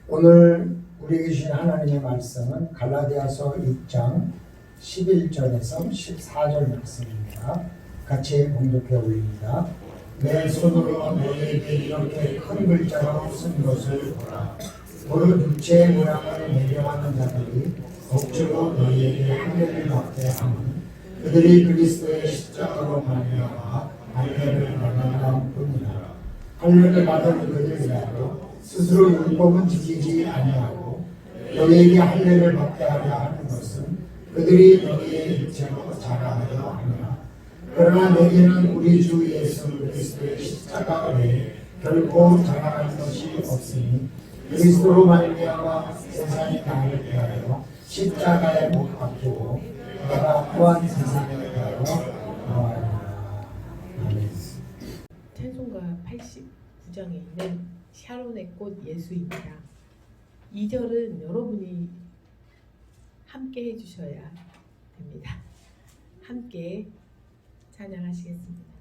오늘 우리에게 주신 하나님의 말씀은 갈라디아서 6장 11절에서 14절 말씀입니다. 같이 봉독해 올립니다. 내 손으로 너희에게 이렇게 큰 글자로 쓴 것을 보라. 무릇 육체의 모양을 매겨하는 자들이 억지로 너희에게 할례를 받게 하면 그들이 그리스도의 십자가로 말미암아 할례를 받는다 뿐이라. 할례를 받은 그들이라도 스스로 율법은 지키지 아니하고 너희에게 할례를 받게 하려 하는 것은 그들이 너희의 육체로 자랑하려 함이라. 그러나 너희는 우리 주 예수 그리스도의 십자가 외에 결코 자랑할 것이 없으니 그리스도로 말미암아 세상이 나를 대하여 십자가에 못 박히고 내가 또한 세상에 대하여 구하리라. 아멘. 찬송가 89장에 있는 샤론의 꽃 예수입니다. 2절은 여러분이 함께 해주셔야 됩니다. 함께 찬양하시겠습니다.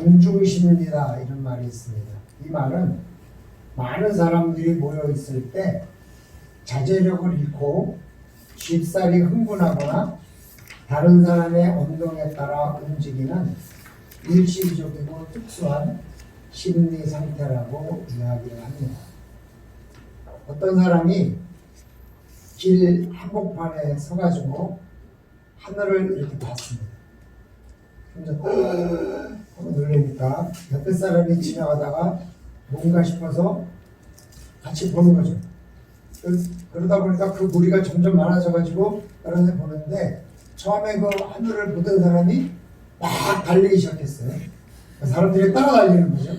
궁중심이다 이런 말이 있습니다. 이 말은 많은 사람들이 모여 있을 때 자제력을 잃고 쉽사리 흥분하거나 다른 사람의 언동에 따라 움직이는 일시적이고 특수한 심리 상태라고 이야기를 합니다. 어떤 사람이 길 한복판에 서가지고 하늘을 이렇게 봤습니다. 혼자 하고 놀라니까 옆에 사람이 지나가다가 뭔가 싶어서 같이 보는 거죠. 그러다 보니까 그 무리가 점점 많아져가지고 다른 데 보는데 처음에 그 하늘을 보던 사람이 막 달리기 시작했어요. 사람들이 따라 달리는 거죠.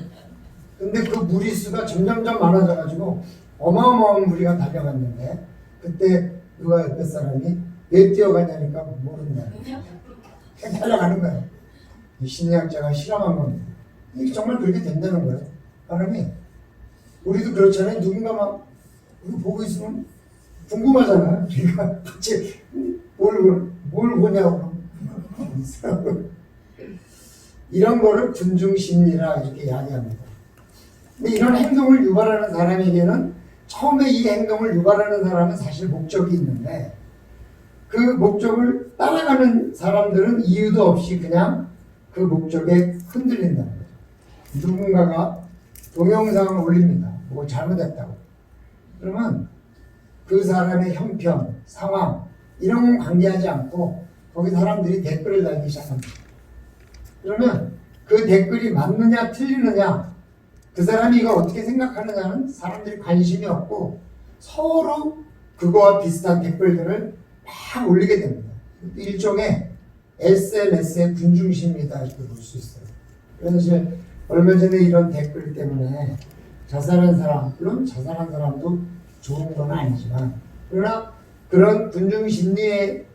근데 그 무리수가 점점점 많아져가지고 어마어마한 무리가 달려갔는데 그때 누가 옆에 사람이 왜 뛰어가냐니까 모른다. 그냥 달려가는 거예요. 이 심리학자가 실험한 겁니다. 이게 정말 그렇게 된다는 거예요. 사람이 우리도 그렇잖아요. 누군가 막 우리 보고 있으면 궁금하잖아요. 우리가 같이 뭘 보냐고. 이런 거를 군중심리라 이렇게 이야기합니다. 근데 이런 행동을 유발하는 사람에게는 처음에 이 행동을 유발하는 사람은 사실 목적이 있는데 그 목적을 따라가는 사람들은 이유도 없이 그냥 그 목적에 흔들린다는 거죠. 누군가가 동영상을 올립니다. 뭐 잘못했다고. 그러면 그 사람의 형편, 상황 이런 건 관계하지 않고 거기 사람들이 댓글을 달기 시작합니다. 그러면 그 댓글이 맞느냐 틀리느냐 그 사람이 이걸 어떻게 생각하느냐는 사람들이 관심이 없고 서로 그거와 비슷한 댓글들을 막 올리게 됩니다. 일종의 SNS의 군중심리다 이렇게 볼 수 있어요. 그래서 이제 얼마 전에 이런 댓글 때문에 자살한 사람, 물론 자살한 사람도 좋은 건 아니지만 그러나 그런 군중심리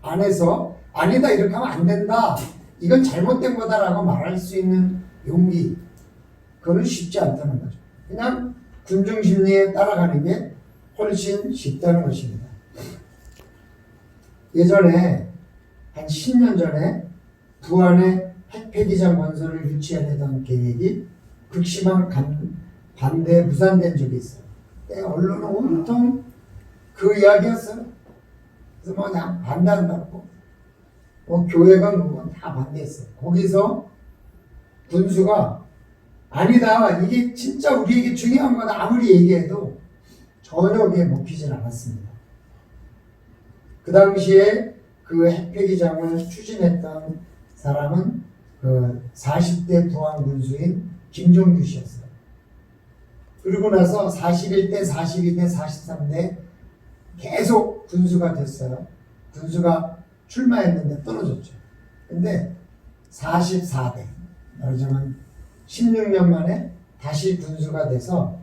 안에서 아니다 이렇게 하면 안 된다 이건 잘못된 거다라고 말할 수 있는 용기 그거는 쉽지 않다는 거죠. 그냥 군중심리에 따라가는 게 훨씬 쉽다는 것입니다. 예전에 한 10년 전에 부안에 핵폐기장 건설을 유치하려던 계획이 극심한 반대에 무산된 적이 있어요. 언론은 온통 그 이야기였어요. 그래서 뭐 그냥 반대한다고 뭐 교회가 누군 다 반대했어요. 거기서 군수가 아니다 이게 진짜 우리에게 중요한 거다 아무리 얘기해도 전혀 그게 먹히질 않았습니다. 그 당시에 그 핵폐기장을 추진했던 사람은 그 40대 부안 군수인 김종규 씨였어요. 그리고 나서 41대, 42대, 43대 계속 군수가 됐어요. 군수가 출마했는데 떨어졌죠. 근데 44대, 말하자면 16년 만에 다시 군수가 돼서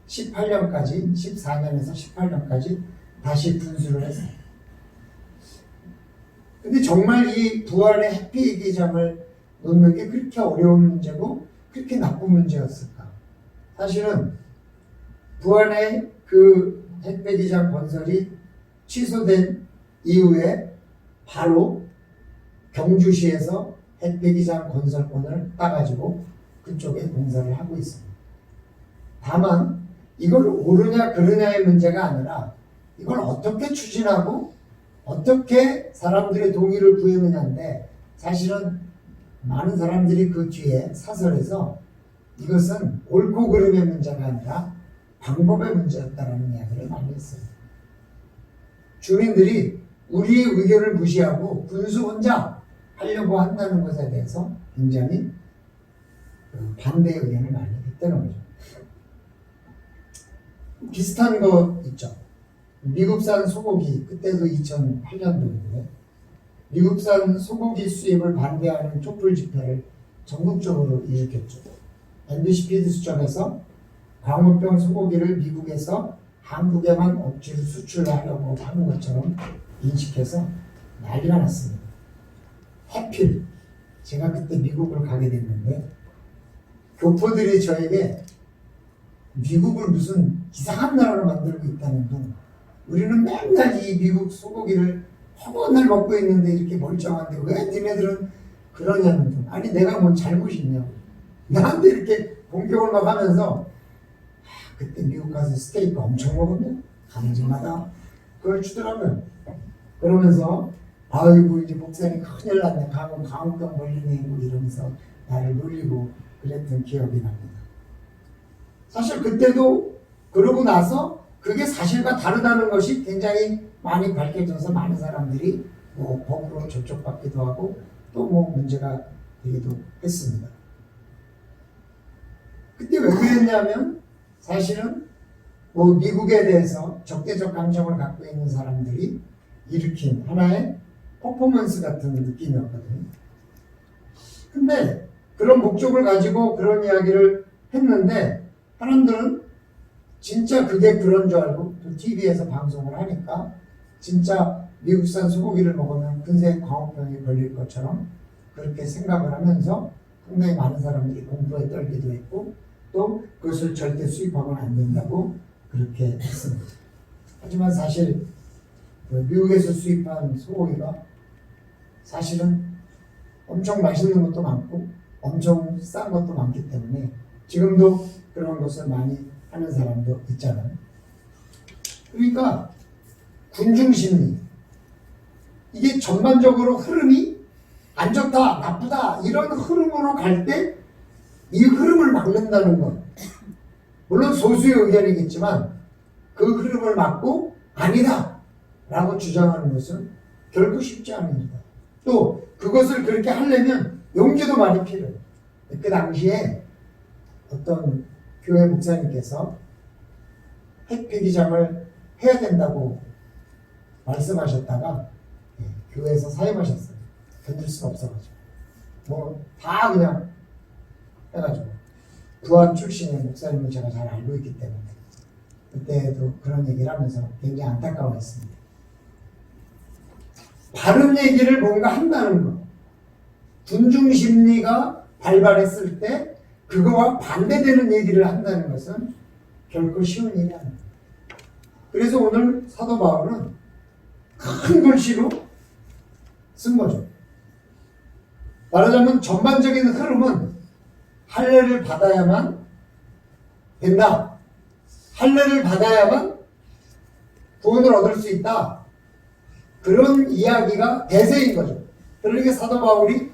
18년까지, 14년에서 18년까지 다시 군수를 했어요. 근데 정말 이 부안의 핵폐기장을 놓는 게 그렇게 어려운 문제고 그렇게 나쁜 문제였을까? 사실은 부안의 그 핵폐기장 건설이 취소된 이후에 바로 경주시에서 핵폐기장 건설권을 따가지고 그쪽에 공사를 하고 있습니다. 다만 이걸 옳으냐 그르냐의 문제가 아니라 이걸 어떻게 추진하고 어떻게 사람들의 동의를 구했느냐인데 사실은 많은 사람들이 그 뒤에 사설에서 이것은 옳고 그름의 문제가 아니라 방법의 문제였다는 이야기를 많이 했어요. 주민들이 우리의 의견을 무시하고 군수 혼자 하려고 한다는 것에 대해서 굉장히 반대 의견을 많이 했다는 거죠. 비슷한 거 있죠. 미국산 소고기 그때도 2008년도인데 미국산 소고기 수입을 반대하는 촛불 집회를 전국적으로 일으켰죠. MBC 피드수점에서 광우병 소고기를 미국에서 한국에만 억지로 수출하려고 하는 것처럼 인식해서 난리가 났습니다. 하필 제가 그때 미국을 가게 됐는데 교포들이 저에게 미국을 무슨 이상한 나라로 만들고 있다는 둥 우리는 맨날 이 미국 소고기를 허건을 먹고 있는데 이렇게 멀쩡한데 왜 니네들은 그러냐는 둥 아니 내가 뭔 잘못이 있냐고 나한테 이렇게 공격을 막 하면서 그때 미국 가서 스테이크 엄청 먹었네 감지마다 그걸 주더라고요. 그러면서 아이고 이제 목사님 큰일 났네 강우병 걸리네 뭐 이러면서 나를 놀리고 그랬던 기억이 납니다. 사실 그때도 그러고 나서 그게 사실과 다르다는 것이 굉장히 많이 밝혀져서 많은 사람들이 뭐 법으로 접촉받기도 하고 또 뭐 문제가 되기도 했습니다. 그때 왜 그랬냐면 사실은 뭐 미국에 대해서 적대적 감정을 갖고 있는 사람들이 일으킨 하나의 퍼포먼스 같은 느낌이었거든요. 근데 그런 목적을 가지고 그런 이야기를 했는데 사람들은 진짜 그게 그런 줄 알고 또 TV에서 방송을 하니까 진짜 미국산 소고기를 먹으면 근세 광우병이 걸릴 것처럼 그렇게 생각을 하면서 상당히 많은 사람들이 공포에 떨기도 했고 또 그것을 절대 수입하면 안 된다고 그렇게 했습니다. 하지만 사실 미국에서 수입한 소고기가 사실은 엄청 맛있는 것도 많고 엄청 싼 것도 많기 때문에 지금도 그런 것을 많이 하는 사람도 있잖아요. 그러니까 군중심리 이게 전반적으로 흐름이 안 좋다 나쁘다 이런 흐름으로 갈 때 이 흐름을 막는다는 것 물론 소수의 의견이겠지만 그 흐름을 막고 아니다 라고 주장하는 것은 결코 쉽지 않은 일이다. 또 그것을 그렇게 하려면 용기도 많이 필요해요. 그 당시에 어떤 교회 목사님께서 핵폐기장을 해야 된다고 말씀하셨다가 교회에서 사임하셨어요. 견딜 수가 없어가지고 뭐 다 그냥 해가지고 부안 출신의 목사님을 제가 잘 알고 있기 때문에 그때도 그런 얘기를 하면서 굉장히 안타까워했습니다. 바른 얘기를 뭔가 한다는 것 군중심리가 발발했을 때 그거와 반대되는 얘기를 한다는 것은 결코 쉬운 일이 아닙니다. 그래서 오늘 사도 바울은 큰 글씨로 쓴 거죠. 말하자면 전반적인 흐름은 할례를 받아야만 된다. 할례를 받아야만 구원을 얻을 수 있다. 그런 이야기가 대세인 거죠. 그러니까 사도 바울이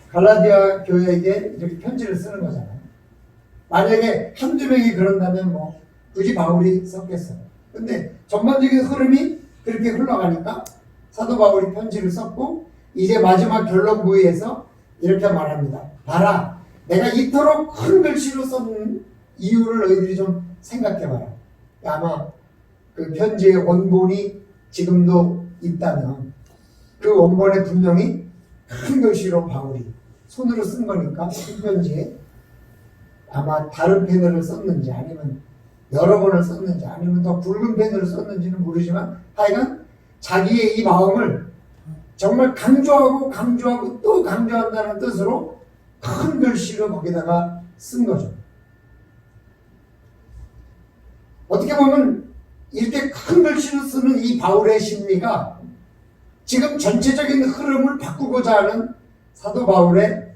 갈라디아 교회에게 이렇게 편지를 쓰는 거잖아요. 만약에 한두 명이 그런다면 뭐 굳이 바울이 썼겠어요. 근데 전반적인 흐름이 그렇게 흘러가니까 사도 바울이 편지를 썼고 이제 마지막 결론 부위에서 이렇게 말합니다. 봐라, 내가 이토록 큰 글씨로 쓴 이유를 너희들이 좀 생각해봐라. 아마 그 편지의 원본이 지금도 있다면 그 원본에 분명히 큰 글씨로 바울이 손으로 쓴 거니까 큰 편지에 아마 다른 펜으로 썼는지 아니면 여러 번을 썼는지 아니면 더 굵은 펜으로 썼는지는 모르지만 하여간 자기의 이 마음을 정말 강조하고 또 강조한다는 뜻으로 큰 글씨로 거기다가 쓴 거죠. 어떻게 보면 이렇게 큰 글씨로 쓰는 이 바울의 심리가 지금 전체적인 흐름을 바꾸고자 하는 사도 바울의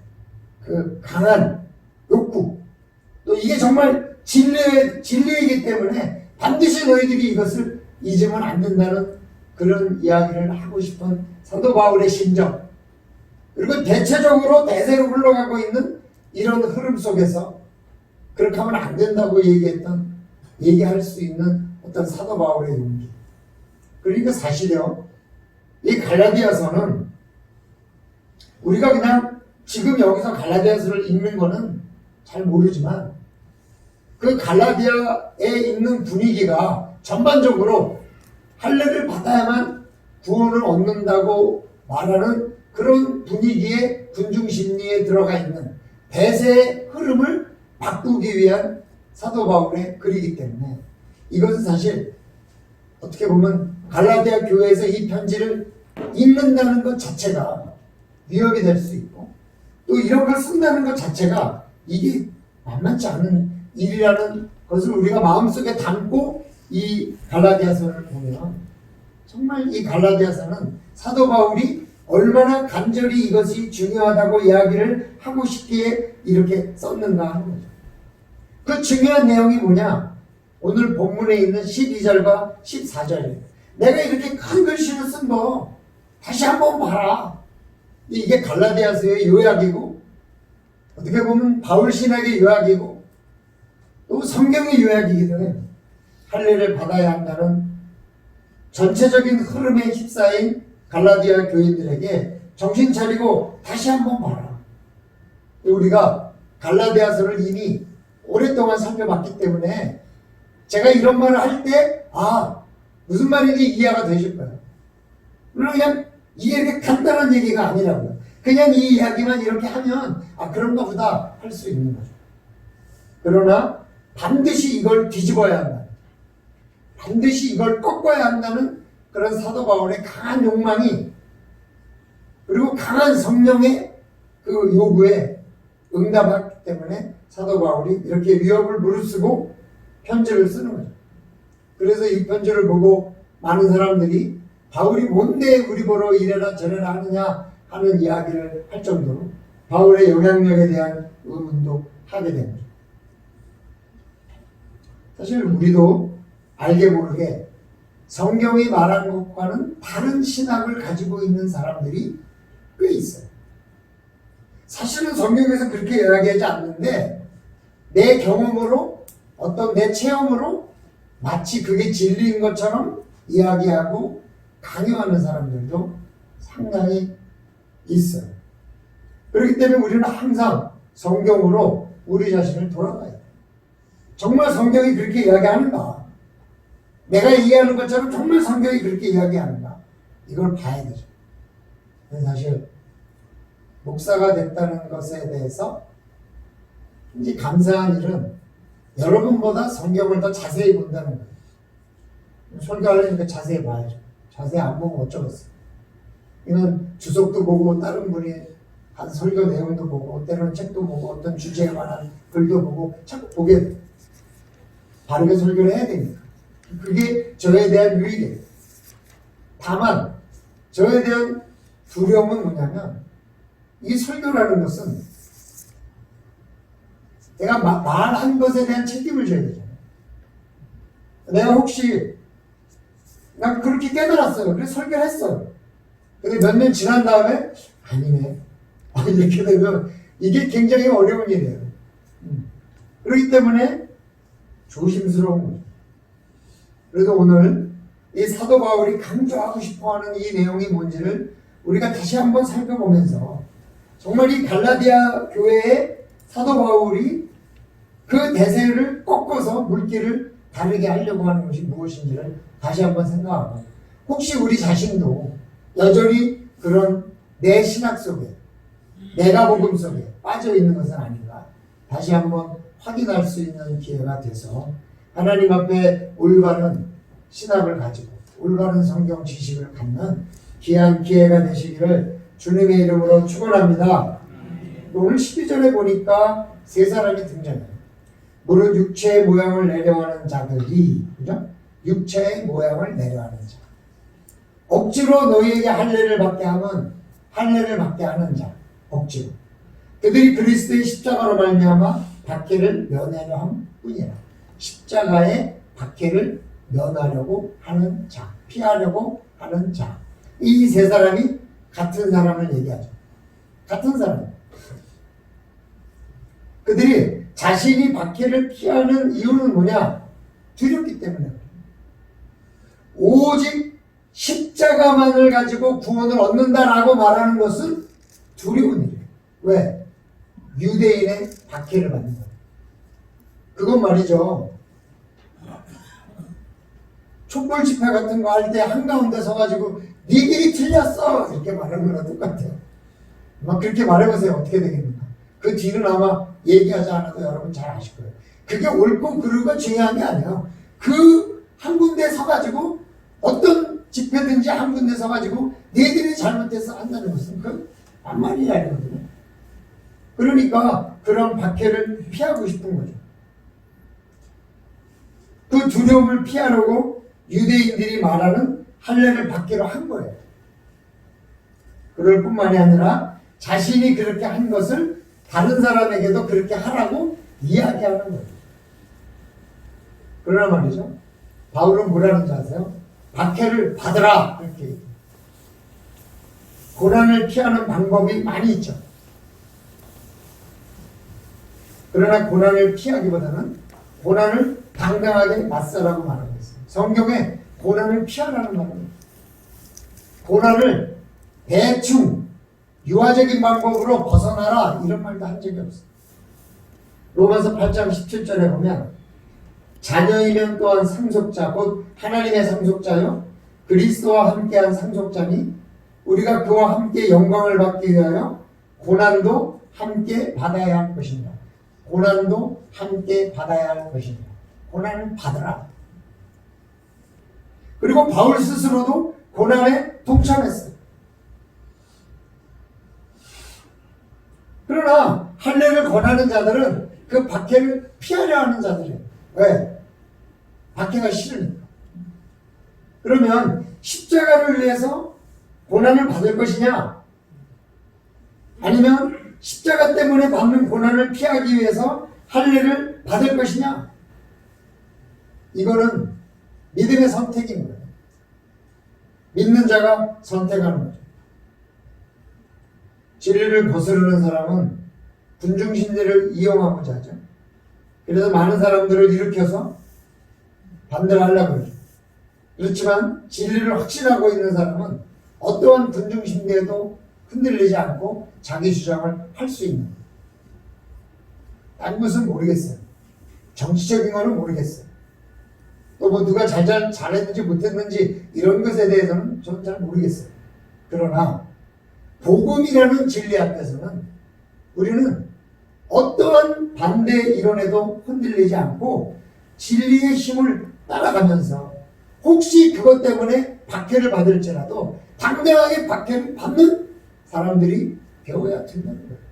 그 강한 욕구 또 이게 정말 진리이기 때문에 반드시 너희들이 이것을 잊으면 안 된다는 그런 이야기를 하고 싶은 사도 바울의 심정 그리고 대체적으로 대세로 흘러가고 있는 이런 흐름 속에서 그렇게 하면 안 된다고 얘기할 수 있는 어떤 사도 바울의 용기 그러니까 사실요 이 갈라디아서는 우리가 그냥 지금 여기서 갈라디아서를 읽는 거는 잘 모르지만 그 갈라디아에 있는 분위기가 전반적으로 할례를 받아야만 구원을 얻는다고 말하는 그런 분위기의 군중심리에 들어가 있는 대세의 흐름을 바꾸기 위한 사도 바울의 글이기 때문에 이것은 사실 어떻게 보면 갈라디아 교회에서 이 편지를 읽는다는 것 자체가 위협이 될 수 있고 또 이런 걸 쓴다는 것 자체가 이게 만만치 않은 일이라는 것을 우리가 마음속에 담고 이 갈라디아서를 보면 정말 이 갈라디아서는 사도 바울이 얼마나 간절히 이것이 중요하다고 이야기를 하고 싶기에 이렇게 썼는가 하는 거죠. 그 중요한 내용이 뭐냐? 오늘 본문에 있는 12절과 14절이에요. 내가 이렇게 큰 글씨로 쓴 거 다시 한번 봐라. 이게 갈라디아서의 요약이고 어떻게 보면 바울 신학의 요약이고 또 성경의 요약이기도 해요. 할례를 받아야 한다는 전체적인 흐름에 휩싸인 갈라디아 교인들에게 정신 차리고 다시 한번 봐라. 우리가 갈라디아서를 이미 오랫동안 살펴봤기 때문에 제가 이런 말을 할 때 무슨 말인지 이해가 되실 거예요. 물론 그냥 이게 이렇게 간단한 얘기가 아니라고요. 그냥 이 이야기만 이렇게 하면 그런가 보다 할 수 있는 거죠. 그러나 반드시 이걸 뒤집어야 한다. 반드시 이걸 꺾어야 한다는 그런 사도 바울의 강한 욕망이 그리고 강한 성령의 그 요구에 응답하기 때문에 사도 바울이 이렇게 위협을 무릅쓰고 편지를 쓰는 거죠. 그래서 이 편지를 보고 많은 사람들이 바울이 뭔데 우리 보러 이래라 저래라 하느냐 하는 이야기를 할 정도로 바울의 영향력에 대한 의문도 하게 된 거죠. 사실 우리도 알게 모르게 성경이 말한 것과는 다른 신학을 가지고 있는 사람들이 꽤 있어요. 사실은 성경에서 그렇게 이야기하지 않는데 내 경험으로 어떤 내 체험으로 마치 그게 진리인 것처럼 이야기하고 강요하는 사람들도 상당히 있어요. 그렇기 때문에 우리는 항상 성경으로 우리 자신을 돌아가야 돼요. 정말 성경이 그렇게 이야기하는가? 내가 이해하는 것처럼 정말 성경이 그렇게 이야기하는가? 이걸 봐야 되죠. 사실 목사가 됐다는 것에 대해서 굉장히 감사한 일은 여러분보다 성경을 더 자세히 본다는 거예요. 설교하려니까 자세히 봐야죠. 자세히 안 보면 어쩌겠어요. 이건 주석도 보고 다른 분이 한 설교 내용도 보고 때로는 책도 보고 어떤 주제에 관한 글도 보고 자꾸 보게 돼요. 바르게 설교를 해야 됩니다. 그게 저에 대한 유익이에요. 다만 저에 대한 두려움은 뭐냐면 이 설교라는 것은 내가 말한 것에 대한 책임을 져야 되잖아요. 내가 혹시 난 그렇게 깨달았어요. 그래서 설교를 했어요. 근데 몇 년 지난 다음에 아니네. 이렇게 되면 이게 굉장히 어려운 일이에요. 그렇기 때문에 조심스러운 거죠. 그래서 오늘 이 사도 바울이 강조하고 싶어하는 이 내용이 뭔지를 우리가 다시 한번 살펴보면서 정말 이 갈라디아 교회의 사도 바울이 그 대세를 꺾어서 물길을 다르게 하려고 하는 것이 무엇인지를 다시 한번 생각하고 혹시 우리 자신도 여전히 그런 내 신학 속에 내가 복음 속에 빠져 있는 것은 아닌가 다시 한번 확인할 수 있는 기회가 돼서 하나님 앞에 올바른 신학을 가지고 올바른 성경 지식을 갖는 귀한 기회가 되시기를 주님의 이름으로 축원합니다. 오늘 12절에 보니까 세 사람이 등장해요. 무릇 육체의 모양을 내려하는 자들이, 그죠? 육체의 모양을 내려하는 자. 억지로 너희에게 할례를 받게 하면 할례를 받게 하는 자. 억지로. 그들이 그리스도의 십자가로 말미암아 박해를 면하려 함 뿐이라. 십자가의 박해를 면하려고 하는 자. 피하려고 하는 자. 이 세 사람이 같은 사람을 얘기하죠. 같은 사람. 그들이 자신이 박해를 피하는 이유는 뭐냐? 두렵기 때문에. 오직 십자가만을 가지고 구원을 얻는다라고 말하는 것은 두려운 일이에요. 왜? 유대인의 박해를 받는 거예요. 그건 말이죠. 촛불 집회 같은 거 할 때 한가운데 서가지고 니들이 틀렸어! 이렇게 말하는 거랑 똑같아요. 막 그렇게 말해보세요. 어떻게 되겠습니까? 그 뒤는 아마 얘기하지 않아도 여러분 잘 아실 거예요. 그게 옳고 그르고 중요한 게 아니에요. 그 한 군데 서가지고 어떤 집회든지 한 군데 서가지고 니들이 잘못해서 한다는 것은 그 반말이 아니거든요. 그러니까 그런 박해를 피하고 싶은 거죠. 그 두려움을 피하려고 유대인들이 말하는 할례를 받기로 한 거예요. 그럴 뿐만이 아니라 자신이 그렇게 한 것을 다른 사람에게도 그렇게 하라고 이야기하는 거예요. 그러나 말이죠. 바울은 뭐라는지 아세요? 박해를 받으라 이렇게 얘기해요. 고난을 피하는 방법이 많이 있죠. 그러나 고난을 피하기보다는 고난을 당당하게 맞서라고 말하고 있습니다. 성경에 고난을 피하라는 말입니다. 고난을 대충 유아적인 방법으로 벗어나라 이런 말도 한 적이 없어요. 로마서 8장 17절에 보면 자녀이면 또한 상속자 곧 하나님의 상속자요 그리스도와 함께한 상속자니 우리가 그와 함께 영광을 받기 위하여 고난도 함께 받아야 할 것입니다. 고난도 함께 받아야 할 것입니다. 고난을 받으라. 그리고 바울 스스로도 고난에 동참했어요. 그러나 할례를 권하는 자들은 그 박해를 피하려 하는 자들이에요. 왜? 박해가 싫으니까. 그러면 십자가를 위해서 고난을 받을 것이냐? 아니면 십자가 때문에 받는 고난을 피하기 위해서 할례를 받을 것이냐? 이거는 믿음의 선택인 거예요. 믿는 자가 선택하는 거죠. 진리를 거스르는 사람은 군중심리를 이용하고자 하죠. 그래서 많은 사람들을 일으켜서 반대를 하려고 그러죠. 그렇지만 진리를 확신하고 있는 사람은 어떠한 군중심리에도 흔들리지 않고 자기 주장을 할 수 있는 거예요. 딴 것은 모르겠어요. 정치적인 거는 모르겠어요. 또 뭐 누가 잘했는지 못했는지 이런 것에 대해서는 저는 잘 모르겠어요. 그러나 복음이라는 진리 앞에서는 우리는 어떠한 반대 이론에도 흔들리지 않고 진리의 힘을 따라가면서 혹시 그것 때문에 박해를 받을지라도 당당하게 박해를 받는 사람들이 되어야 된다는 거예요.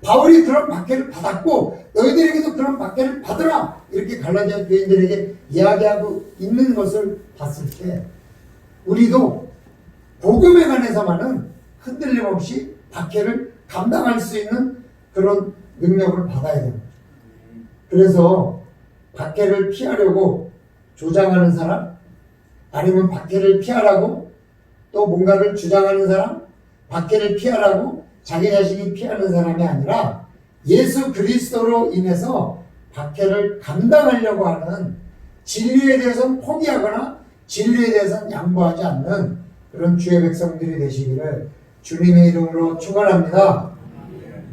바울이 그런 박해를 받았고 너희들에게도 그런 박해를 받으라 이렇게 갈라디아 교인들에게 이야기하고 있는 것을 봤을 때 우리도 복음에 관해서만은 흔들림 없이 박해를 감당할 수 있는 그런 능력을 받아야 됩니다. 그래서 박해를 피하려고 조장하는 사람, 아니면 박해를 피하라고 또 뭔가를 주장하는 사람, 박해를 피하라고 자기 자신이 피하는 사람이 아니라 예수 그리스도로 인해서 박해를 감당하려고 하는 진리에 대해서는 포기하거나 진리에 대해서는 양보하지 않는 그런 주의 백성들이 되시기를 주님의 이름으로 축원합니다.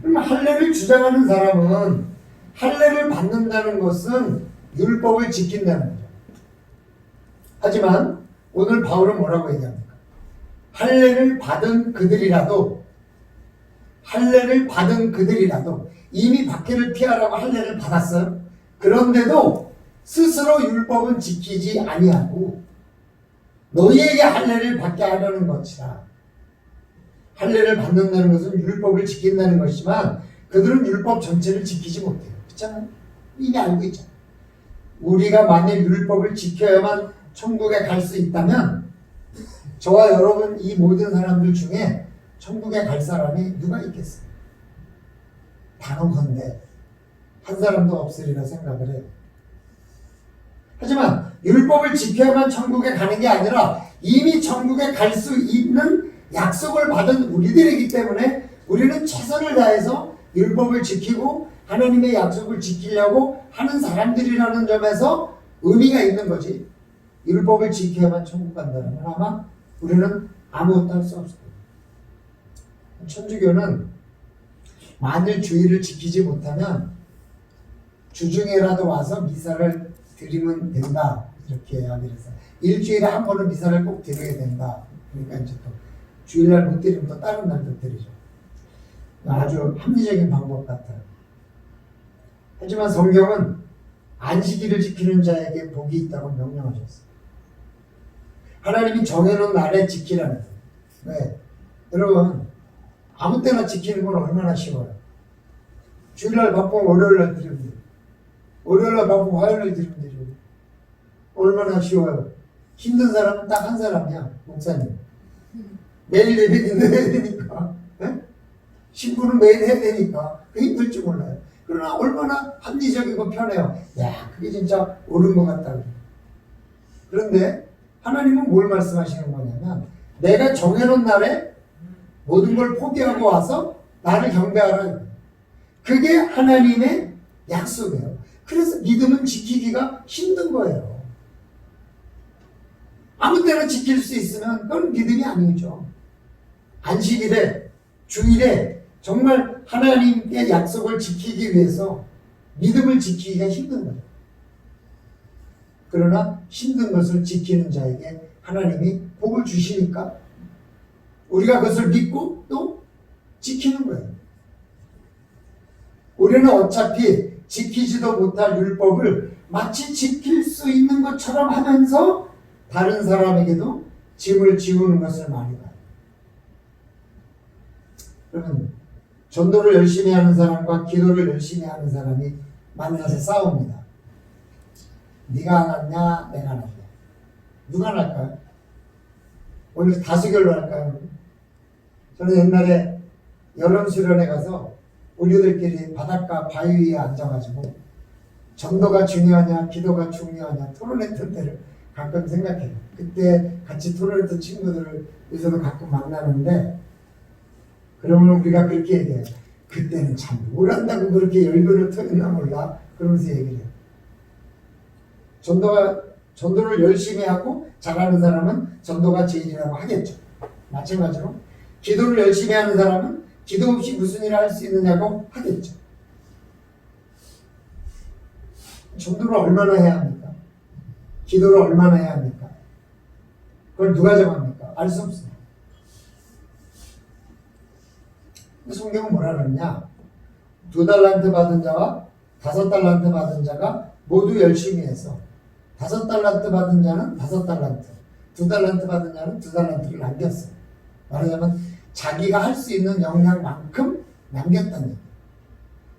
그럼 할례를 주장하는 사람은 할례를 받는다는 것은 율법을 지킨다는 거죠. 하지만 오늘 바울은 뭐라고 얘기합니까? 할례를 받은 그들이라도 이미 박해를 피하라고 할례를 받았어요. 그런데도 스스로 율법은 지키지 아니하고 너희에게 할례를 받게 하려는 것이라. 할례를 받는다는 것은 율법을 지킨다는 것이지만 그들은 율법 전체를 지키지 못해요. 그렇잖아요? 이미 알고 있잖아요. 우리가 만약 율법을 지켜야만 천국에 갈 수 있다면 저와 여러분 이 모든 사람들 중에 천국에 갈 사람이 누가 있겠어요? 단언컨대 한 사람도 없으리라 생각을 해요. 하지만 율법을 지켜야만 천국에 가는 게 아니라 이미 천국에 갈 수 있는 약속을 받은 우리들이기 때문에 우리는 최선을 다해서 율법을 지키고 하나님의 약속을 지키려고 하는 사람들이라는 점에서 의미가 있는 거지. 율법을 지켜야만 천국 간다면 아마 우리는 아무것도 할 수 없을 거예요. 천주교는 만일 주의를 지키지 못하면 주중에라도 와서 미사를 드리면 된다 이렇게 이야기를 해서 일주일에 한 번은 미사를 꼭 드려야 된다. 그러니까 이제 또 주일날 못 드리면 또 다른 날도 드리죠. 아주 합리적인 방법 같아요. 하지만 성경은 안식일을 지키는 자에게 복이 있다고 명령하셨어요. 하나님이 정해놓은 날에 지키라는 거예요. 왜? 여러분 아무 때나 지키는 건 얼마나 쉬워요. 주일날 바쁘면 월요일날 드리면 돼요. 월요일날 바쁘면 화요일날 드리면 되죠. 얼마나 쉬워요. 힘든 사람은 딱 한 사람이야. 목사님. 매일 예배 드려야 되니까. 네? 신부는 매일 해야 되니까 힘들지 몰라요. 그러나 얼마나 합리적이고 편해요. 야, 그게 진짜 옳은 것 같다. 그런데 하나님은 뭘 말씀하시는 거냐면 내가 정해놓은 날에 모든 걸 포기하고 와서 나를 경배하라. 그게 하나님의 약속이에요. 그래서 믿음은 지키기가 힘든 거예요. 아무 때나 지킬 수 있으면 그건 믿음이 아니죠. 안식일에, 주일에 정말 하나님의 약속을 지키기 위해서 믿음을 지키기가 힘든 거예요. 그러나 힘든 것을 지키는 자에게 하나님이 복을 주시니까 우리가 그것을 믿고 또 지키는 거예요. 우리는 어차피 지키지도 못할 율법을 마치 지킬 수 있는 것처럼 하면서 다른 사람에게도 짐을 지우는 것을 많이 봐요. 여러분, 전도를 열심히 하는 사람과 기도를 열심히 하는 사람이 만나서 싸웁니다. 네가 낫냐 내가 낫냐. 누가 날까요? 오늘 다수결로 할까요? 저는 옛날에 여름 수련회 가서 우리들끼리 바닷가 바위 위에 앉아가지고 전도가 중요하냐 기도가 중요하냐 토론했던 때를 가끔 생각해요. 그때 같이 토론했던 친구들을 요새도 가끔 만나는데 그러면 우리가 그렇게 얘기해요. 그때는 참 뭘 한다고 그렇게 열변을 터냈나 몰라. 그러면서 얘기를 해요. 전도를 열심히 하고 잘하는 사람은 전도가 제일이라고 하겠죠. 마찬가지로 기도를 열심히 하는 사람은 기도 없이 무슨 일을 할 수 있느냐고 하겠죠. 전도를 얼마나 해야 합니까? 기도를 얼마나 해야 합니까? 그걸 누가 정합니까? 알 수 없어요. 성경은 뭐라 그러냐? 2달란트 받은 자와 5달란트 받은 자가 모두 열심히 해서 5달란트 받은 자는 5달란트, 2달란트 받은 자는 2달란트를 남겼어요. 말하자면 자기가 할 수 있는 역량만큼 남겼다는 얘기예요.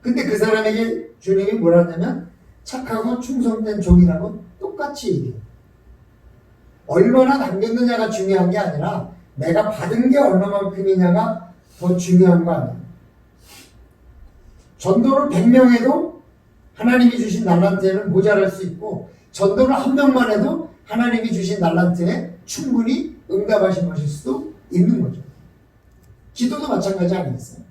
근데 그 사람에게 주님이 뭐라 하냐면 착하고 충성된 종이라고 똑같이 얘기해요. 얼마나 남겼느냐가 중요한 게 아니라 내가 받은 게 얼마만큼이냐가 더 중요한 거 아니에요. 전도를 100명 해도 하나님이 주신 달란트에는 모자랄 수 있고 전도를 1명만 해도 하나님이 주신 달란트에 충분히 응답하신 것일 수도 있는 거죠. 기도도 마찬가지 아니겠어요?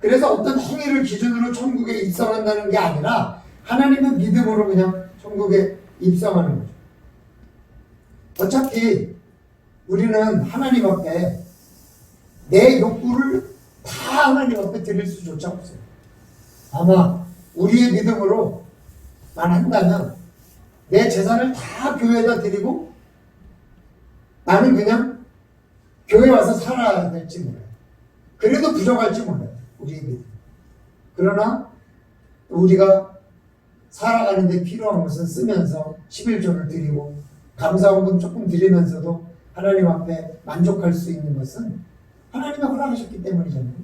그래서 어떤 행위를 기준으로 천국에 입성한다는 게 아니라 하나님의 믿음으로 그냥 천국에 입성하는 거죠. 어차피 우리는 하나님 앞에 내 욕구를 다 하나님 앞에 드릴 수조차 없어요. 아마 우리의 믿음으로만 한다면 내 재산을 다 교회에다 드리고 나는 그냥 교회 와서 살아야 될지 몰라요. 그래도 부족할지 몰라요. 우리의 믿음. 그러나 우리가 살아가는 데 필요한 것은 쓰면서 11조를 드리고 감사원금 조금 드리면서도 하나님 앞에 만족할 수 있는 것은 하나님이 허락하셨기 때문이잖아요.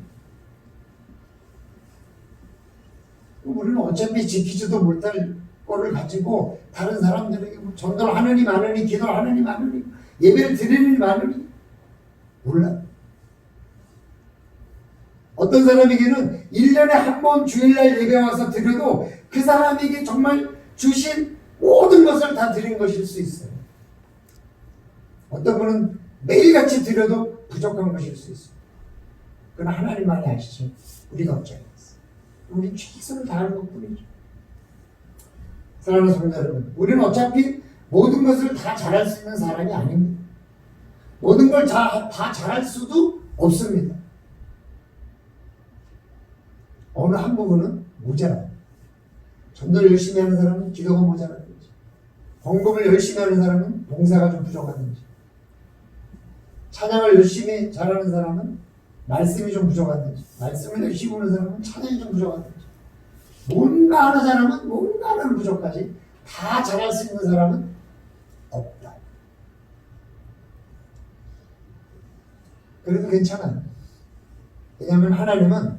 우리는 어차피 지키지도 못할 거를 가지고 다른 사람들에게 전도를 하느니 마느니 기도를 하느니 마느니 예배를 드리느니 마느니 몰라요. 어떤 사람에게는 1년에 한 번 주일날 예배 와서 드려도 그 사람에게 정말 주신 모든 것을 다 드린 것일 수 있어요. 어떤 분은 매일같이 드려도 부족한 것일 수 있어요. 그러나 하나님만이 아시지 우리가 어쩌겠어요. 우리 최선을 다하는 것뿐이죠. 사랑하는 성도 여러분, 우리는 어차피 모든 것을 다 잘할 수 있는 사람이 아닙니다. 모든 걸 다 잘할 수도 없습니다. 어느 한 부분은 모자라요. 전도를 열심히 하는 사람은 기도가 모자라든지, 헌금을 열심히 하는 사람은 봉사가 좀 부족하든지, 찬양을 열심히 잘하는 사람은 말씀이 좀 부족하든지, 말씀을 열심히 보는 사람은 찬양이 좀 부족하든지, 뭔가 하나 잘하면 뭔가 하나는 부족하지 다 잘할 수 있는 사람은 없다. 그래도 괜찮아요. 왜냐하면 하나님은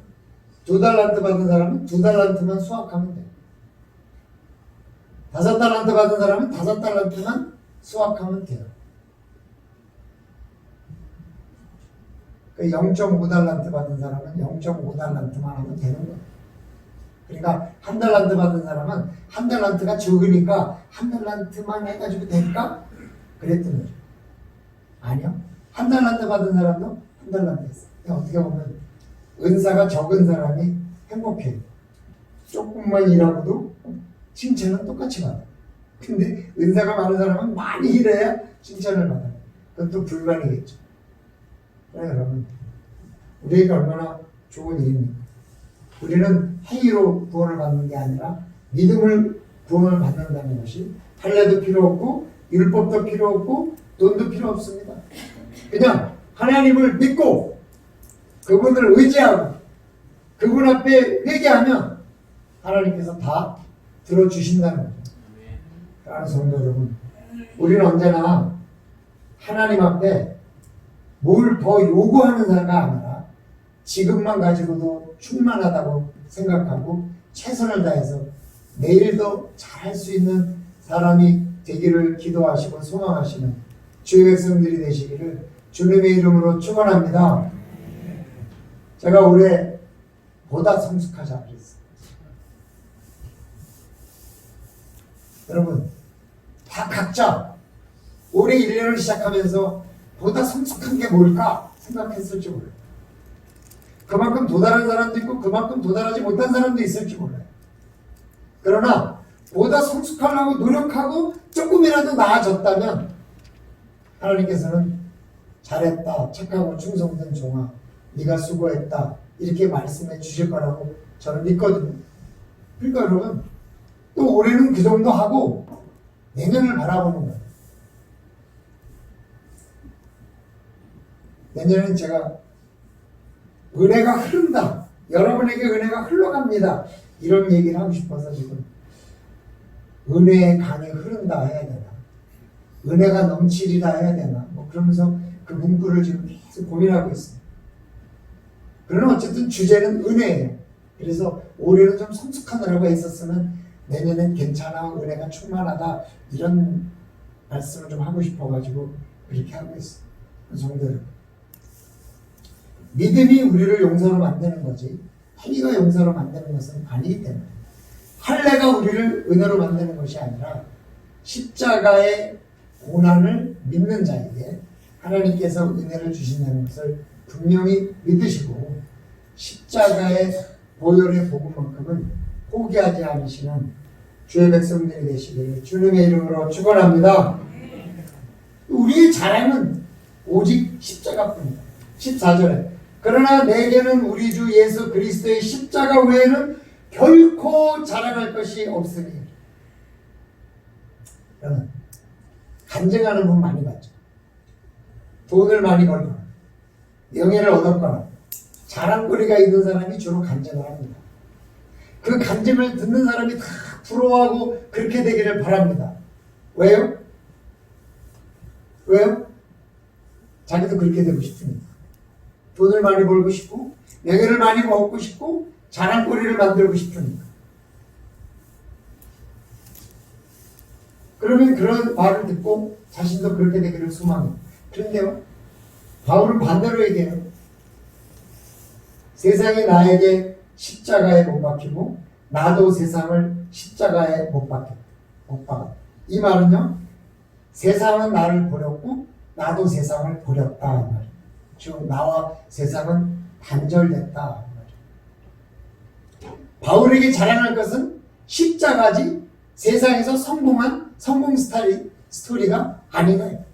2달란트 받은 사람은 2달란트만 수확하면 돼요. 5달란트 받은 사람은 5달란트만 수확하면 돼요. 0.5달란트 받은 사람은 0.5달란트만 하면 되는 거예요. 그러니까 1달란트 받은 사람은 1달란트가 적으니까 1달란트만 해가지고 될까? 그랬던 거죠. 아니요. 1달란트 받은 사람도 1달란트 했어요. 어떻게 보면 은사가 적은 사람이 행복해요. 조금만 일하고도 칭찬은 똑같이 받아요. 근데 은사가 많은 사람은 많이 일해야 칭찬을 받아요. 그건 또 불만이겠죠. 그래, 여러분, 우리에게 얼마나 좋은 일입니까? 우리는 행위로 구원을 받는 게 아니라 믿음을 구원을 받는다는 것이 할례도 필요 없고 율법도 필요 없고 돈도 필요 없습니다. 그냥 하나님을 믿고 그분을 의지하고 그분 앞에 회개하면 하나님께서 다 들어주신다는 거죠. 사랑하는 성도 여러분, 우리는 언제나 하나님 앞에 뭘 더 요구하는 자가 아니라 지금만 가지고도 충만하다고 생각하고 최선을 다해서 내일도 잘할 수 있는 사람이 되기를 기도하시고 소망하시는 주의 백성들이 되시기를 주님의 이름으로 축원합니다. 제가 올해 보다 성숙하자 그랬어요. 여러분, 다 각자 올해 1년을 시작하면서 보다 성숙한 게 뭘까 생각했을지 몰라요. 그만큼 도달한 사람도 있고 그만큼 도달하지 못한 사람도 있을지 몰라요. 그러나 보다 성숙하려고 노력하고 조금이라도 나아졌다면 하나님께서는 잘했다, 착하고 충성된 종아, 네가 수고했다 이렇게 말씀해 주실 거라고 저는 믿거든요. 그러니까 여러분, 또 올해는 그 정도 하고 내년을 바라보는 거예요. 내년은 제가 은혜가 흐른다, 여러분에게 은혜가 흘러갑니다 이런 얘기를 하고 싶어서 지금 은혜의 강이 흐른다 해야 되나, 은혜가 넘치리다 해야 되나, 뭐 그러면서 그 문구를 지금 계속 고민하고 있습니다. 그러나 어쨌든 주제는 은혜예요. 그래서 올해는 좀 성숙하느라고 했었으면 내년엔 괜찮아, 은혜가 충만하다 이런 말씀을 좀 하고 싶어가지고 그렇게 하고 있어요. 성도들, 믿음이 우리를 용서로 만드는 거지 행위가 용서로 만드는 것은 아니기 때문에, 할례가 우리를 은혜로 만드는 것이 아니라 십자가의 고난을 믿는 자에게 하나님께서 은혜를 주신다는 것을 분명히 믿으시고 십자가의 보혈의 복음만큼은 포기하지 않으시는 주의 백성들이 되시기를 주님의 이름으로 축원합니다. 우리의 자랑은 오직 십자가뿐이다. 14절에 그러나 내게는 우리 주 예수 그리스도의 십자가 외에는 결코 자랑할 것이 없으니. 여러분, 간증하는 분 많이 봤죠. 돈을 많이 벌거나 명예를 얻었거나 자랑거리가 있는 사람이 주로 간증을 합니다. 그 간증을 듣는 사람이 다 부러워하고 그렇게 되기를 바랍니다. 왜요? 왜요? 자기도 그렇게 되고 싶으니까. 돈을 많이 벌고 싶고 명예를 많이 얻고 싶고 자랑거리를 만들고 싶으니까. 그러면 그런 말을 듣고 자신도 그렇게 되기를 소망합니다. 그런데요, 바울은 반대로 얘기해요. 세상이 나에게 십자가에 못 박히고 나도 세상을 십자가에 못 박혀. 이 말은요, 세상은 나를 버렸고 나도 세상을 버렸다 이 말이에요. 즉 나와 세상은 단절됐다 이 말이에요. 바울에게 자랑할 것은 십자가지 세상에서 성공한 성공 스토리가 아니에요.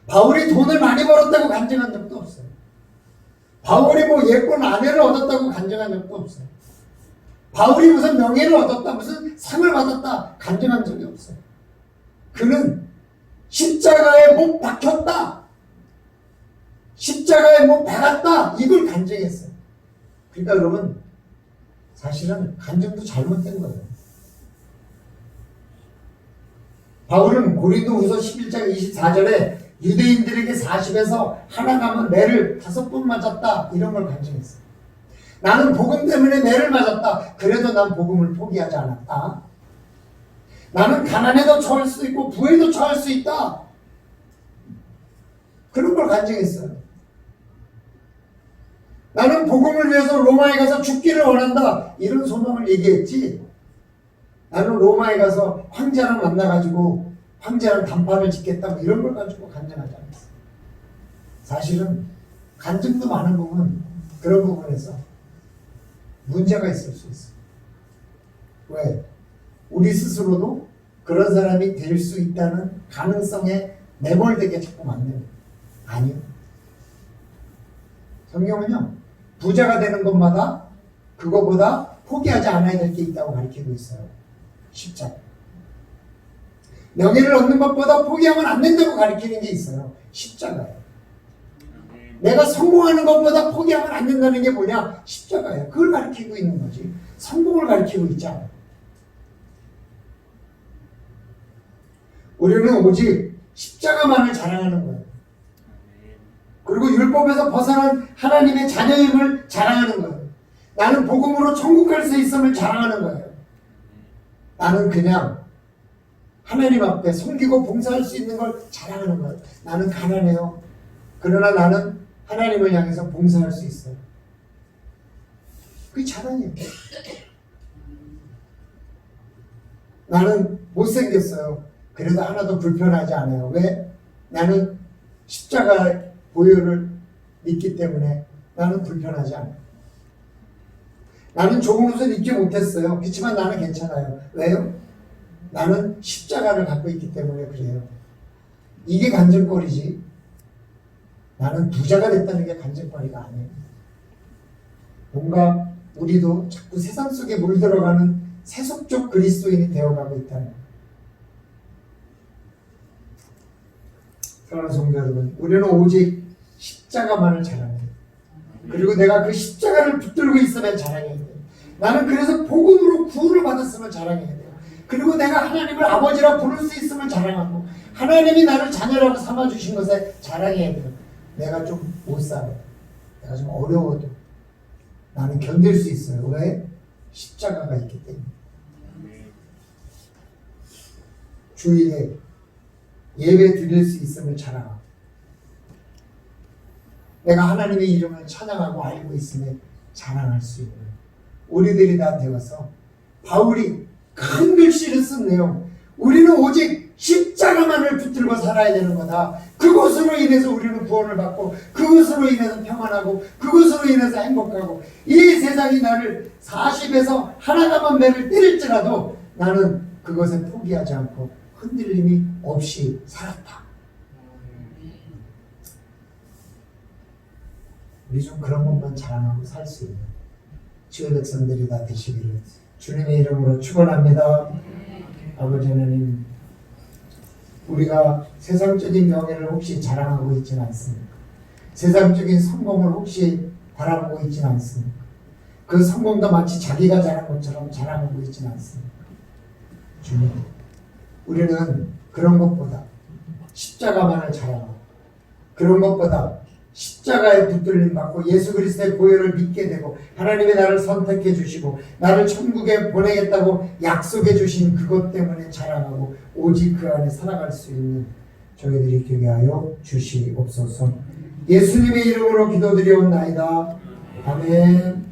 바울이 돈을 많이 벌었다고 간증한 적도 없어요. 바울이 뭐 예쁜 아내를 얻었다고 간증한 적도 없어요. 바울이 무슨 명예를 얻었다, 무슨 상을 받았다 간증한 적이 없어요. 그는 십자가에 못 박혔다, 십자가에 못 박았다 이걸 간증했어요. 그러니까 여러분, 사실은 간증도 잘못된 거예요. 바울은 고린도후서 11장 24절에 유대인들에게 40에서 하나 가면 매를 5번 맞았다 이런 걸 간증했어요. 나는 복음 때문에 매를 맞았다. 그래도 난 복음을 포기하지 않았다. 나는 가난에도 처할 수 있고 부에도 처할 수 있다. 그런 걸 간증했어요. 나는 복음을 위해서 로마에 가서 죽기를 원한다. 이런 소망을 얘기했지. 나는 로마에 가서 황제랑 만나가지고 황제랑 단판을 짓겠다 뭐 이런 걸 가지고 간증하지 않았어요. 사실은 간증도 많은 부분 그런 부분에서 문제가 있을 수 있어. 왜? 우리 스스로도 그런 사람이 될 수 있다는 가능성에 매몰되게 자꾸 만드는 거예요. 아니요. 성경은요, 부자가 되는 것마다 그거보다 포기하지 않아야 될 게 있다고 가르치고 있어요. 십자가. 명예를 얻는 것보다 포기하면 안 된다고 가르치는 게 있어요. 십자가예요. 내가 성공하는 것보다 포기하면 안 된다는 게 뭐냐? 십자가예요. 그걸 가르치고 있는 거지. 성공을 가르치고 있지 않아요. 우리는 오직 십자가만을 자랑하는 거예요. 그리고 율법에서 벗어난 하나님의 자녀임을 자랑하는 거예요. 나는 복음으로 천국 갈 수 있음을 자랑하는 거예요. 나는 그냥 하나님 앞에 섬기고 봉사할 수 있는 걸 자랑하는 거예요. 나는 가난해요. 그러나 나는 하나님을 향해서 봉사할 수 있어요. 그게 자랑이에요. 나는 못생겼어요. 그래도 하나도 불편하지 않아요. 왜? 나는 십자가 보혈을 믿기 때문에 나는 불편하지 않아요. 나는 좋은 옷을 입지 못했어요. 그렇지만 나는 괜찮아요. 왜요? 나는 십자가를 갖고 있기 때문에 그래요. 이게 간증거리지. 나는 부자가 됐다는 게 간증거리가 아니에요. 뭔가 우리도 자꾸 세상 속에 물들어가는 세속적 그리스도인이 되어가고 있다는 거예요. 사랑하는 성도 여러분, 우리는 오직 십자가만을 자랑해요. 그리고 내가 그 십자가를 붙들고 있으면 자랑해야 돼요. 나는 그래서 복음으로 구원을 받았음을 자랑해야 돼요. 그리고 내가 하나님을 아버지라 부를 수 있음을 자랑하고 하나님이 나를 자녀라고 삼아주신 것에 자랑해야 돼요. 내가 좀 못 살아요. 내가 좀 어려워도 나는 견딜 수 있어요. 왜? 십자가가 있기 때문에. 주일에 예배 드릴 수 있음을 자랑하고 내가 하나님의 이름을 찬양하고 알고 있음에 자랑할 수 있는 우리들이 다 되어서 바울이 큰 글씨를 쓴 내용, 우리는 오직 십자가만을 붙들고 살아야 되는 거다. 그것으로 인해서 우리는 구원을 받고 그것으로 인해서 평안하고 그것으로 인해서 행복하고 이 세상이 나를 40에서 하나가만 매를 때릴지라도 나는 그것에 포기하지 않고 흔들림이 없이 살았다. 우리 좀 그런 것만 자랑하고 살 수 있는 주의 백성들이 다 되시기를 주님의 이름으로 축원합니다. 아버지 하나님, 우리가 세상적인 명예를 혹시 자랑하고 있지는 않습니까? 세상적인 성공을 혹시 바라보고 있지는 않습니까? 그 성공도 마치 자기가 잘한 것처럼 자랑하고 있지는 않습니까? 주님, 우리는 그런 것보다 십자가만을 자랑하고 그런 것보다 십자가에 붙들림 받고 예수 그리스도의 보혈을 믿게 되고 하나님이 나를 선택해 주시고 나를 천국에 보내겠다고 약속해 주신 그것 때문에 자랑하고 오직 그 안에 살아갈 수 있는 저희들이 되게 하여 주시옵소서. 예수님의 이름으로 기도드리옵나이다. 아멘.